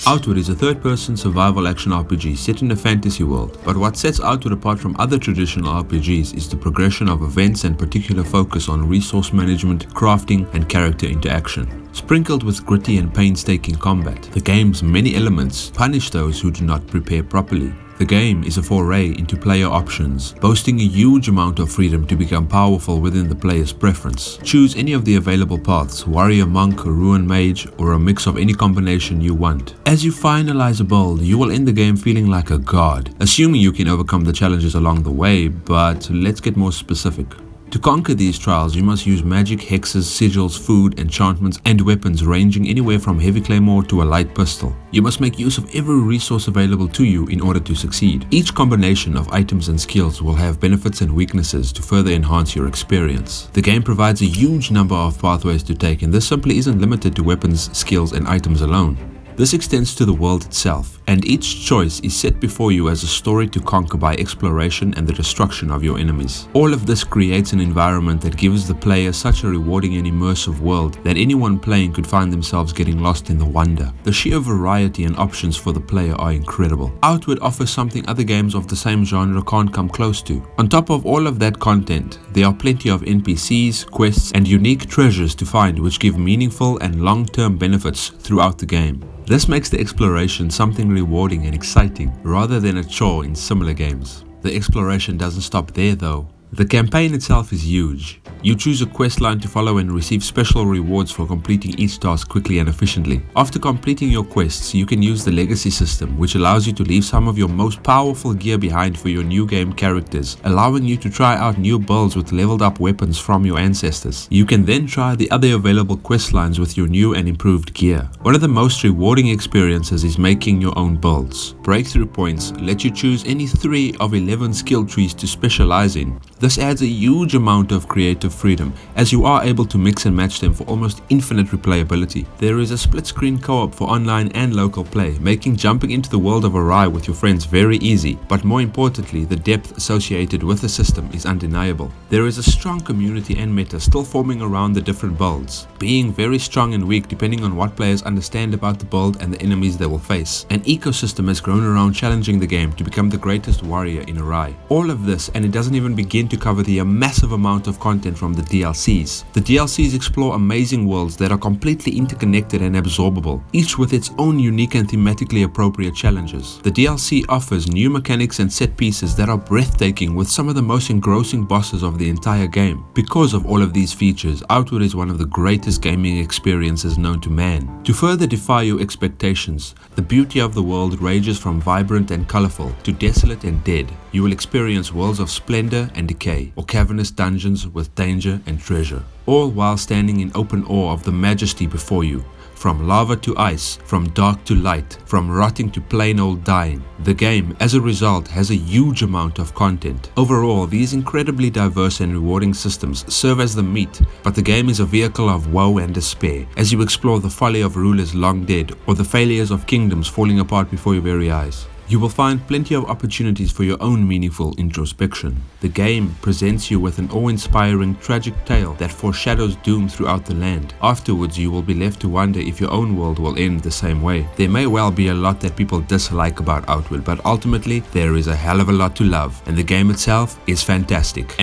Outward is a third-person survival action RPG set in a fantasy world, but what sets Outward apart from other traditional RPGs is the progression of events and particular focus on resource management, crafting, and character interaction. Sprinkled with gritty and painstaking combat, the game's many elements punish those who do not prepare properly. The game is a foray into player options, boasting a huge amount of freedom to become powerful within the player's preference. Choose any of the available paths: warrior, monk, ruin mage, or a mix of any combination you want. As you finalize a build, you will end the game feeling like a god, assuming you can overcome the challenges along the way, but let's get more specific. To conquer these trials, you must use magic, hexes, sigils, food, enchantments, and weapons ranging anywhere from heavy claymore to a light pistol. You must make use of every resource available to you in order to succeed. Each combination of items and skills will have benefits and weaknesses to further enhance your experience. The game provides a huge number of pathways to take, and this simply isn't limited to weapons, skills, and items alone. This extends to the world itself, and each choice is set before you as a story to conquer by exploration and the destruction of your enemies. All of this creates an environment that gives the player such a rewarding and immersive world that anyone playing could find themselves getting lost in the wonder. The sheer variety and options for the player are incredible. Outward offers something other games of the same genre can't come close to. On top of all of that content, there are plenty of NPCs, quests, and unique treasures to find which give meaningful and long-term benefits throughout the game. This makes the exploration something rewarding and exciting, rather than a chore in similar games. The exploration doesn't stop there though. The campaign itself is huge. You choose a quest line to follow and receive special rewards for completing each task quickly and efficiently. After completing your quests, you can use the legacy system, which allows you to leave some of your most powerful gear behind for your new game characters, allowing you to try out new builds with leveled up weapons from your ancestors. You can then try the other available quest lines with your new and improved gear. One of the most rewarding experiences is making your own builds. Breakthrough points let you choose any 3 of 11 skill trees to specialize in. This adds a huge amount of creative freedom, as you are able to mix and match them for almost infinite replayability. There is a split-screen co-op for online and local play, making jumping into the world of Arai with your friends very easy, but more importantly, the depth associated with the system is undeniable. There is a strong community and meta still forming around the different builds, being very strong and weak depending on what players understand about the build and the enemies they will face. An ecosystem has grown around challenging the game to become the greatest warrior in Arai. All of this, and it doesn't even begin to cover the massive amount of content from the DLCs. The DLCs explore amazing worlds that are completely interconnected and absorbable, each with its own unique and thematically appropriate challenges. The DLC offers new mechanics and set pieces that are breathtaking, with some of the most engrossing bosses of the entire game. Because of all of these features, Outward is one of the greatest gaming experiences known to man. To further defy your expectations, the beauty of the world ranges from vibrant and colorful to desolate and dead. You will experience worlds of splendor and decay, or cavernous dungeons with danger and treasure, all while standing in open awe of the majesty before you. From lava to ice, from dark to light, from rotting to plain old dying. The game, as a result, has a huge amount of content. Overall, these incredibly diverse and rewarding systems serve as the meat, but the game is a vehicle of woe and despair, as you explore the folly of rulers long dead, or the failures of kingdoms falling apart before your very eyes. You will find plenty of opportunities for your own meaningful introspection. The game presents you with an awe-inspiring, tragic tale that foreshadows doom throughout the land. Afterwards, you will be left to wonder if your own world will end the same way. There may well be a lot that people dislike about Outward, but ultimately, there is a hell of a lot to love, and the game itself is fantastic.